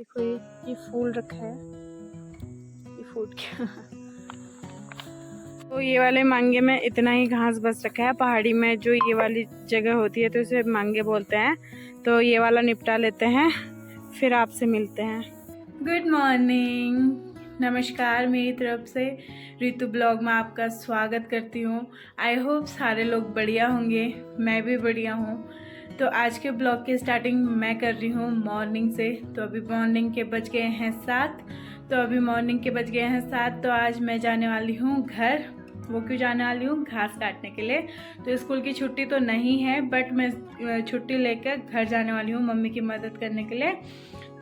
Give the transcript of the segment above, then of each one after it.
देखो ये फूल रखा है, ये फूट गया। तो ये वाले मांगे में इतना ही घास बच रखा है। पहाड़ी में जो ये वाली जगह होती है तो इसे मांगे बोलते हैं। तो ये वाला निपटा लेते हैं, फिर आपसे मिलते हैं। गुड मॉर्निंग, नमस्कार मेरी तरफ से। ऋतु ब्लॉग में आपका स्वागत करती हूँ। आई होप सारे लोग बढ़िया होंगे, मैं भी बढ़िया हूँ। तो आज के ब्लॉग की स्टार्टिंग मैं कर रही हूँ मॉर्निंग से। तो अभी मॉर्निंग के बज गए हैं 7। तो आज मैं जाने वाली हूँ घर। वो क्यों जाने वाली हूँ? घास काटने के लिए। तो स्कूल की छुट्टी तो नहीं है, बट मैं छुट्टी लेकर घर जाने वाली हूँ मम्मी की मदद करने के लिए।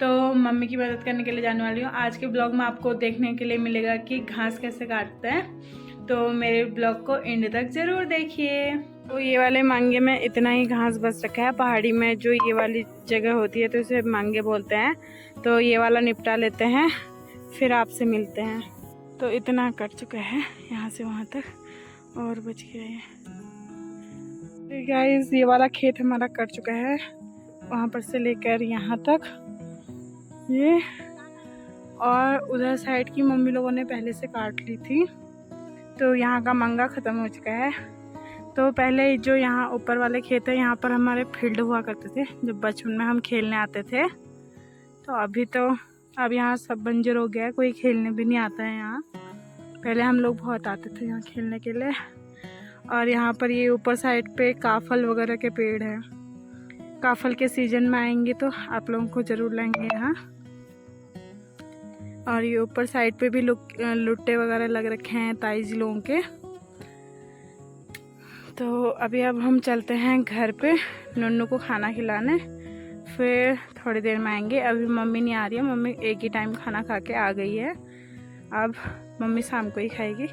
तो मम्मी की मदद करने के लिए जाने वाली हूँ। आज के ब्लॉग में आपको देखने के लिए मिलेगा कि घास कैसे काटते हैं। तो मेरे ब्लॉग को एंड तक ज़रूर देखिए। तो ये वाले मांगे में इतना ही घास बच रखा है। पहाड़ी में जो ये वाली जगह होती है तो इसे मांगे बोलते हैं। तो ये वाला निपटा लेते हैं, फिर आपसे मिलते हैं। तो इतना कट चुका है यहाँ से वहाँ तक, और बच गया है। तो गाइस ये वाला खेत हमारा कट चुका है, वहाँ पर से लेकर यहाँ तक ये। और उधर साइड की मम्मी लोगों ने पहले से काट ली थी। तो यहाँ का मंगा ख़त्म हो चुका है। तो पहले जो यहाँ ऊपर वाले खेत है, यहाँ पर हमारे फील्ड हुआ करते थे जब बचपन में हम खेलने आते थे। तो अब यहाँ सब बंजर हो गया है, कोई खेलने भी नहीं आता है यहाँ। पहले हम लोग बहुत आते थे यहाँ खेलने के लिए। और यहाँ पर ये ऊपर साइड पे काफल वगैरह के पेड़ हैं। काफल के सीजन में आएंगे तो आप लोगों को ज़रूर लाएंगे यहाँ। और ये ऊपर साइड पे भी लुट्टे वगैरह लग रखे हैं ताईजी लोगों के। तो अब हम चलते हैं घर पे नन्नू को खाना खिलाने, फिर थोड़ी देर में आएंगे। अभी मम्मी नहीं आ रही है, मम्मी एक ही टाइम खाना खा के आ गई है। अब मम्मी शाम को ही खाएगी।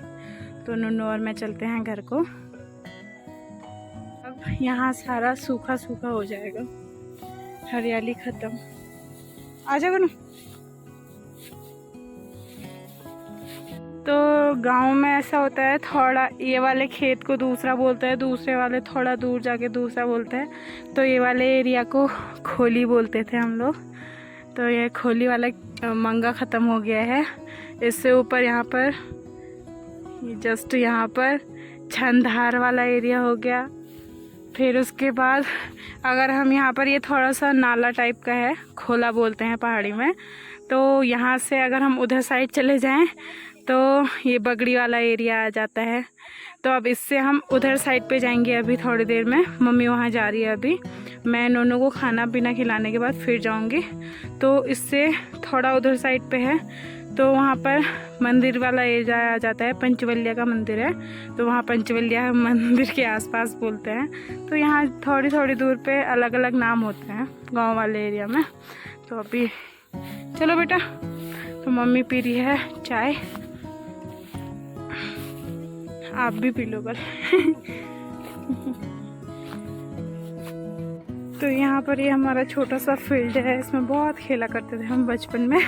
तो नन्नू और मैं चलते हैं घर को। अब यहाँ सारा सूखा सूखा हो जाएगा, हरियाली खत्म। आ जाओ ना। तो गांव में ऐसा होता है, थोड़ा ये वाले खेत को दूसरा बोलते हैं, दूसरे वाले थोड़ा दूर जाके दूसरा बोलते हैं। तो ये वाले एरिया को खोली बोलते थे हम लोग। तो ये खोली वाला मंगा ख़त्म हो गया है। इससे ऊपर यहाँ पर जस्ट यहाँ पर छंधार वाला एरिया हो गया। फिर उसके बाद अगर हम यहाँ पर, ये थोड़ा सा नाला टाइप का है, खोला बोलते हैं पहाड़ी में। तो यहाँ से अगर हम उधर साइड चले जाएं तो ये बगड़ी वाला एरिया आ जाता है। तो अब इससे हम उधर साइड पे जाएंगे अभी थोड़ी देर में। मम्मी वहाँ जा रही है अभी, मैं नोनू को खाना पीना खिलाने के बाद फिर जाऊँगी। तो इससे थोड़ा उधर साइड पे है, तो वहाँ पर मंदिर वाला एरिया आ जाता है। पंचवलिया का मंदिर है, तो वहाँ पंचवलिया मंदिर के आसपास बोलते हैं। तो यहाँ थोड़ी थोड़ी दूर पे अलग अलग नाम होते हैं गांव वाले एरिया में। तो अभी चलो बेटा। तो मम्मी पी रही है चाय, आप भी पी लो पर। तो यहाँ पर ये हमारा छोटा सा फील्ड है, इसमें बहुत खेला करते थे हम बचपन में।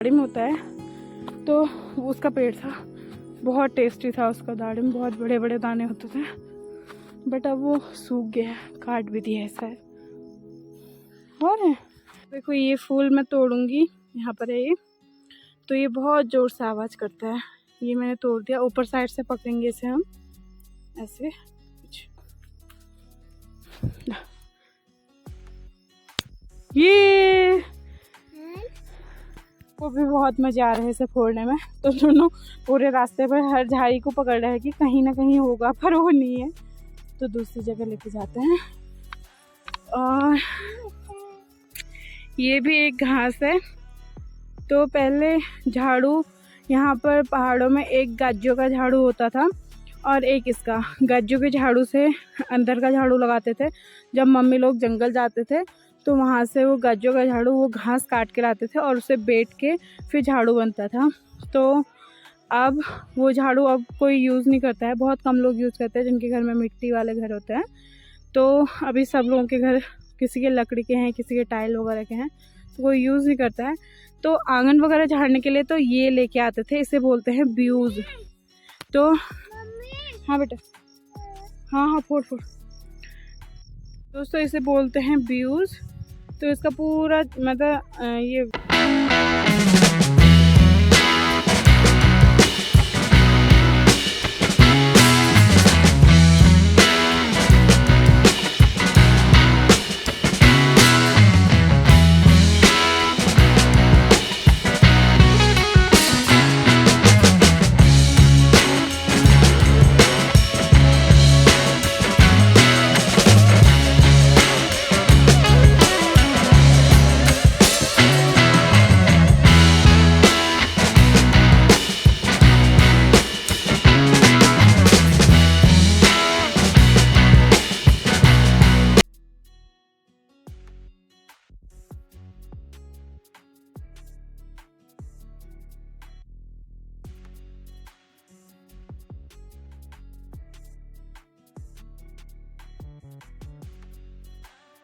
दाड़िम होता है, तो उसका पेड़ था, बहुत टेस्टी था उसका दाड़िम, बहुत बड़े बड़े दाने होते थे, बट अब वो सूख गया, काट भी दिया है शायद। और है देखो ये फूल मैं तोड़ूंगी, यहाँ पर है ये, तो ये बहुत ज़ोर से आवाज़ करता है। ये मैंने तोड़ दिया, ऊपर साइड से पकड़ेंगे इसे हम ऐसे कुछ। ये को भी बहुत मज़ा आ रहा है इसे फोड़ने में, तो दोनों पूरे रास्ते पर हर झाड़ी को पकड़ रहे हैं कि कहीं ना कहीं होगा, पर वो नहीं है, तो दूसरी जगह लेके जाते हैं। और ये भी एक घास है, तो पहले झाड़ू यहाँ पर पहाड़ों में एक गाजों का झाड़ू होता था और एक इसका, गाजों के झाड़ू से अंदर का झाड़ू लगाते थे। जब मम्मी लोग जंगल जाते थे तो वहाँ से वो गाजों का झाड़ू, वो घास काट के लाते थे और उसे बेट के फिर झाड़ू बनता था। तो अब वो झाड़ू अब कोई यूज़ नहीं करता है, बहुत कम लोग यूज़ करते हैं जिनके घर में मिट्टी वाले घर होते हैं। तो अभी सब लोगों के घर, किसी के लकड़ी के हैं, किसी के टाइल वगैरह के हैं, तो कोई यूज़ नहीं करता है। तो आंगन वगैरह झाड़ने के लिए तो ये लेके आते थे, इसे बोलते हैं ब्यूज़। तो हाँ बेटा, हाँ हाँ फोड़ फोड़। दोस्तों इसे बोलते हैं ब्यूज़। तो इसका पूरा मतलब ये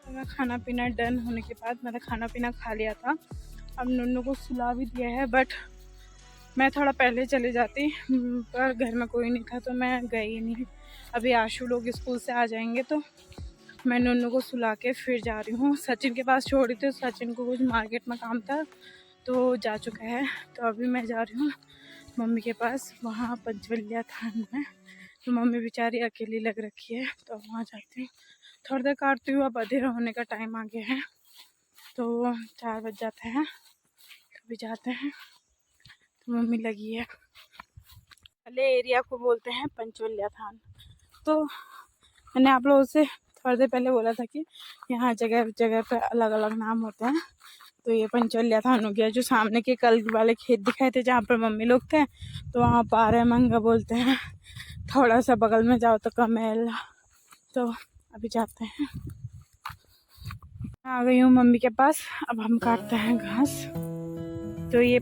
मैं खाना पीना डन होने के बाद मैंने खाना पीना खा लिया था। अब नन्नू को सुला भी दिया है, बट मैं थोड़ा पहले चले जाती, पर घर में कोई नहीं था तो मैं गई नहीं। अभी आशु लोग स्कूल से आ जाएंगे तो मैं नन्नू को सुला के फिर जा रही हूँ। सचिन के पास छोड़ी थी, सचिन को कुछ मार्केट में काम था तो जा चुका है। तो अभी मैं जा रही हूँ मम्मी के पास, वहाँ पंचवलिया थान में। तो मम्मी बेचारी अकेली लग रखी है, तो वहाँ जाती हूँ, थोड़ी देर काटती हूँ। अब अंधेरा होने का टाइम आ गया है, तो 4 बज जाते हैं, अभी जाते हैं। तो मम्मी लगी है, पहले एरिया को बोलते हैं पंचवलिया थान। तो मैंने आप लोगों से थोड़ी देर पहले बोला था कि यहाँ जगह जगह पे अलग अलग नाम होते हैं। तो ये पंचवलिया थान हो गया। जो सामने के कल वाले खेत दिखाए थे जहाँ पर मम्मी लोग थे, तो वहाँ पारे मंगा बोलते हैं। थोड़ा सा बगल में जाओ तो कमेल। तो अभी जाते हैं, आ गई हूँ मम्मी के पास। अब हम काटते हैं घास। तो ये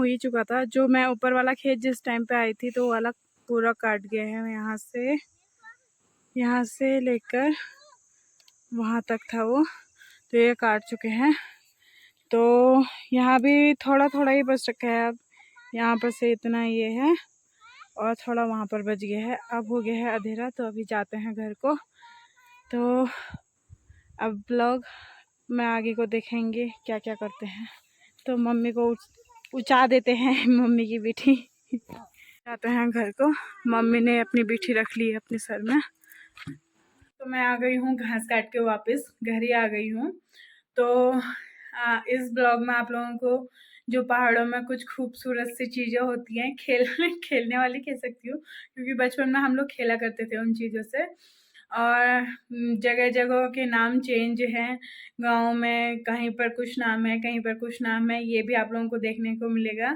हो ही चुका था। जो मैं ऊपर वाला खेत जिस टाइम पे आई थी तो वो वाला पूरा काट गया है। यहाँ से लेकर वहाँ तक था वो, तो ये काट चुके हैं। तो यहाँ भी थोड़ा थोड़ा ही बच रखा है। अब यहाँ पर से इतना ये है और थोड़ा वहाँ पर बच गया है। अब हो गया है अंधेरा, तो अभी जाते हैं घर को। तो अब ब्लॉग में आगे को देखेंगे क्या क्या करते हैं। तो मम्मी को उचा देते हैं मम्मी की बिठी। जाते हैं घर को। मम्मी ने अपनी बिठी रख ली है अपने सर में। तो मैं आ गई हूँ घास काट के, वापस घर ही आ गई हूँ। तो इस ब्लॉग में आप लोगों को जो पहाड़ों में कुछ खूबसूरत सी चीज़ें होती हैं, खेलने वाली कह सकती हूँ, क्योंकि बचपन में हम लोग खेला करते थे उन चीज़ों से। और जगह जगह के नाम चेंज हैं। गांव में कहीं पर कुछ नाम है, कहीं पर कुछ नाम है, ये भी आप लोगों को देखने को मिलेगा।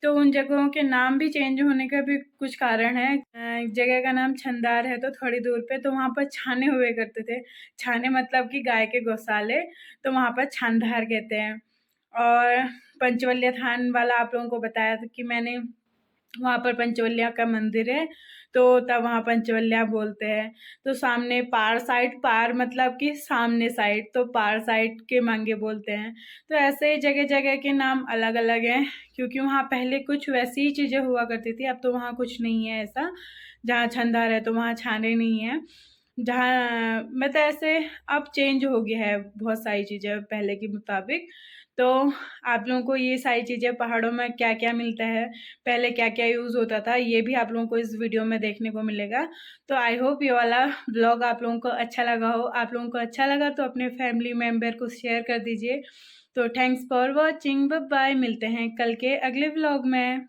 तो उन जगहों के नाम भी चेंज होने का भी कुछ कारण है। जगह का नाम छंदार है तो थोड़ी दूर पे, तो वहाँ पर छाने हुए करते थे। छाने मतलब कि गाय के गौशाले, तो वहाँ पर छानधार कहते हैं। और पंचवल्य थान वाला आप लोगों को बताया था कि मैंने, वहाँ पर पंचवल्या का मंदिर है, तो तब वहाँ पंचवल्या बोलते हैं। तो सामने पार साइड, पार मतलब कि सामने साइड, तो पार साइड के मांगे बोलते हैं। तो ऐसे ही जगह जगह के नाम अलग अलग हैं, क्योंकि वहाँ पहले कुछ वैसी ही चीज़ें हुआ करती थी। अब तो वहाँ कुछ नहीं है ऐसा। जहाँ छंदार है तो वहाँ छाने नहीं है। जहाँ मतलब ऐसे अब चेंज हो गया है बहुत सारी चीज़ें पहले के मुताबिक। तो आप लोगों को ये सारी चीज़ें पहाड़ों में क्या क्या मिलता है, पहले क्या क्या यूज़ होता था, ये भी आप लोगों को इस वीडियो में देखने को मिलेगा। तो आई होप ये वाला व्लॉग आप लोगों को अच्छा लगा हो। आप लोगों को अच्छा लगा तो अपने फैमिली मेम्बर को शेयर कर दीजिए। तो thanks for watching, bye bye. मिलते हैं कल के अगले व्लॉग में।